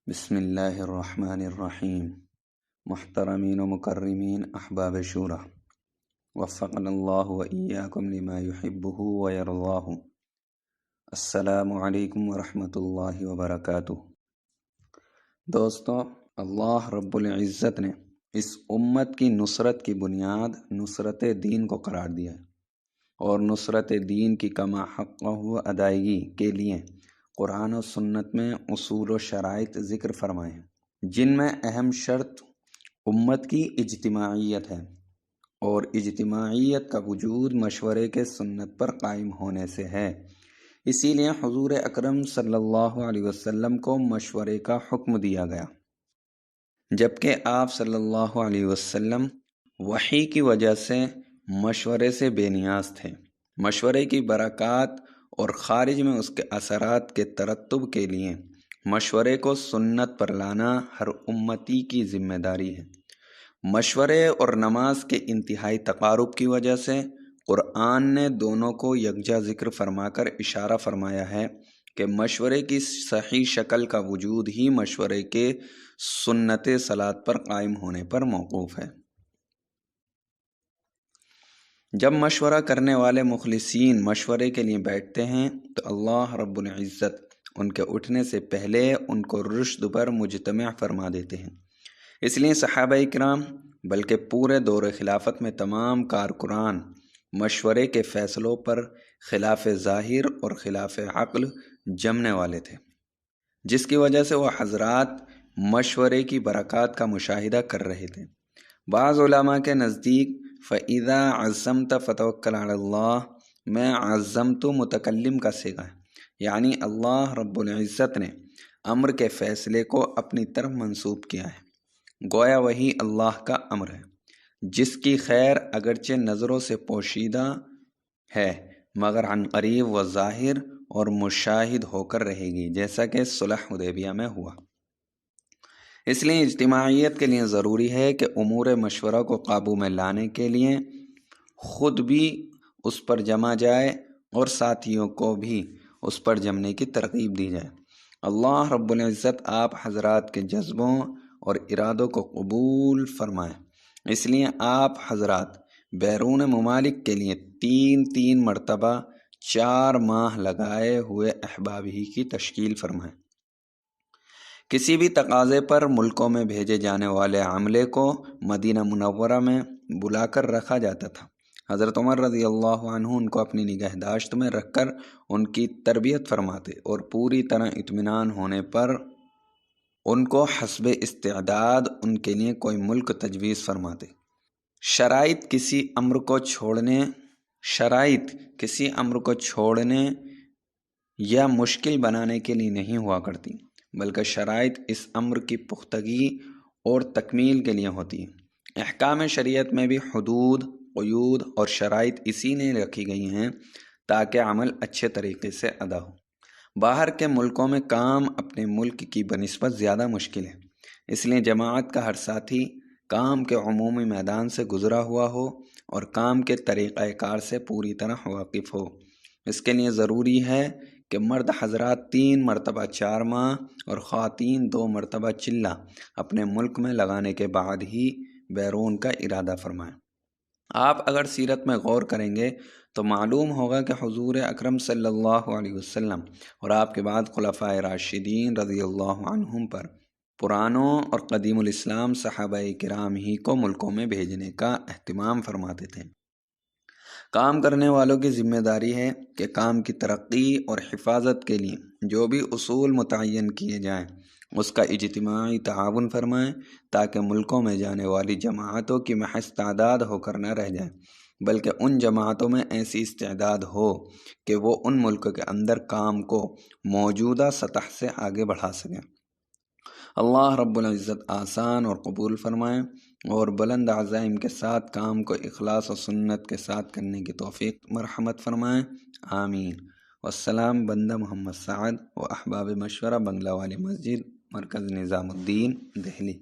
بسم اللہ الرحمن الرحیم۔ محترمین و مکرمین احباب شورا، وفقنا اللہ و ایاکم لما یحبہ و یرضاہ۔ السلام علیکم ورحمۃ اللہ وبرکاتہ۔ دوستو، اللہ رب العزت نے اس امت کی نصرت کی بنیاد نصرت دین کو قرار دیا ہے، اور نصرت دین کی کما حقہ ادائیگی کے لیے قرآن و سنت میں اصول و شرائط ذکر فرمائے ہیں، جن میں اہم شرط امت کی اجتماعیت ہے، اور اجتماعیت کا وجود مشورے کے سنت پر قائم ہونے سے ہے۔ اسی لیے حضور اکرم صلی اللہ علیہ وسلم کو مشورے کا حکم دیا گیا، جبکہ آپ صلی اللہ علیہ وسلم وحی کی وجہ سے مشورے سے بے نیاز تھے۔ مشورے کی برکات اور خارج میں اس کے اثرات کے ترتب کے لیے مشورے کو سنت پر لانا ہر امتی کی ذمہ داری ہے۔ مشورے اور نماز کے انتہائی تقارب کی وجہ سے قرآن نے دونوں کو یکجا ذکر فرما کر اشارہ فرمایا ہے کہ مشورے کی صحیح شکل کا وجود ہی مشورے کے سنت صلاۃ پر قائم ہونے پر موقوف ہے۔ جب مشورہ کرنے والے مخلصین مشورے کے لیے بیٹھتے ہیں تو اللہ رب العزت ان کے اٹھنے سے پہلے ان کو رشد پر مجتمع فرما دیتے ہیں۔ اس لیے صحابہ کرام بلکہ پورے دور خلافت میں تمام کارکنان مشورے کے فیصلوں پر خلاف ظاہر اور خلاف عقل جمنے والے تھے، جس کی وجہ سے وہ حضرات مشورے کی برکات کا مشاہدہ کر رہے تھے۔ بعض علماء کے نزدیک فَإِذَا عَزَّمْتَ فَتَوَكَّلْ عَلَى اللَّهِ میں عزمت متکلم کا صیغہ ہے، یعنی اللہ رب العزت نے امر کے فیصلے کو اپنی طرف منسوب کیا ہے، گویا وہی اللہ کا امر ہے، جس کی خیر اگرچہ نظروں سے پوشیدہ ہے مگر عن قریب و ظاہر اور مشاہد ہو کر رہے گی، جیسا کہ صلح حدیبیہ میں ہوا۔ اس لیے اجتماعیت کے لیے ضروری ہے کہ امور مشورہ کو قابو میں لانے کے لیے خود بھی اس پر جمع جائے اور ساتھیوں کو بھی اس پر جمنے کی ترغیب دی جائے۔ اللہ رب العزت آپ حضرات کے جذبوں اور ارادوں کو قبول فرمائے، اس لیے آپ حضرات بیرون ممالک کے لیے 3 مرتبہ 4 ماہ لگائے ہوئے احباب ہی کی تشکیل فرمائیں۔ کسی بھی تقاضے پر ملکوں میں بھیجے جانے والے عملے کو مدینہ منورہ میں بلا کر رکھا جاتا تھا۔ حضرت عمر رضی اللہ عنہ ان کو اپنی نگہداشت میں رکھ کر ان کی تربیت فرماتے، اور پوری طرح اطمینان ہونے پر ان کو حسب استعداد ان کے لیے کوئی ملک تجویز فرماتے۔ شرائط کسی امر کو چھوڑنے یا مشکل بنانے کے لیے نہیں ہوا کرتی، بلکہ شرائط اس امر کی پختگی اور تکمیل کے لیے ہوتی ہے۔ احکام شریعت میں بھی حدود، قیود اور شرائط اسی لیے رکھی گئی ہیں تاکہ عمل اچھے طریقے سے ادا ہو۔ باہر کے ملکوں میں کام اپنے ملک کی بنسبت زیادہ مشکل ہے، اس لیے جماعت کا ہر ساتھی کام کے عمومی میدان سے گزرا ہوا ہو اور کام کے طریقہ کار سے پوری طرح واقف ہو۔ اس کے لیے ضروری ہے کہ مرد حضرات 3 مرتبہ 4 ماہ اور خواتین 2 مرتبہ چلہ اپنے ملک میں لگانے کے بعد ہی بیرون کا ارادہ فرمائیں۔ آپ اگر سیرت میں غور کریں گے تو معلوم ہوگا کہ حضور اکرم صلی اللہ علیہ وسلم اور آپ کے بعد خلفائے راشدین رضی اللہ عنہم پر پرانوں اور قدیم الاسلام صحابہ کرام ہی کو ملکوں میں بھیجنے کا اہتمام فرماتے تھے۔ کام کرنے والوں کی ذمہ داری ہے کہ کام کی ترقی اور حفاظت کے لیے جو بھی اصول متعین کیے جائیں اس کا اجتماعی تعاون فرمائیں، تاکہ ملکوں میں جانے والی جماعتوں کی محض تعداد ہو کر نہ رہ جائیں، بلکہ ان جماعتوں میں ایسی استعداد ہو کہ وہ ان ملکوں کے اندر کام کو موجودہ سطح سے آگے بڑھا سکیں۔ اللہ رب العزت آسان اور قبول فرمائیں اور بلند عزائم کے ساتھ کام کو اخلاص و سنت کے ساتھ کرنے کی توفیق مرحمت فرمائیں، آمین۔ والسلام بندہ محمد سعد و احباب مشورہ، بنگلہ والی مسجد، مرکز نظام الدین، دہلی۔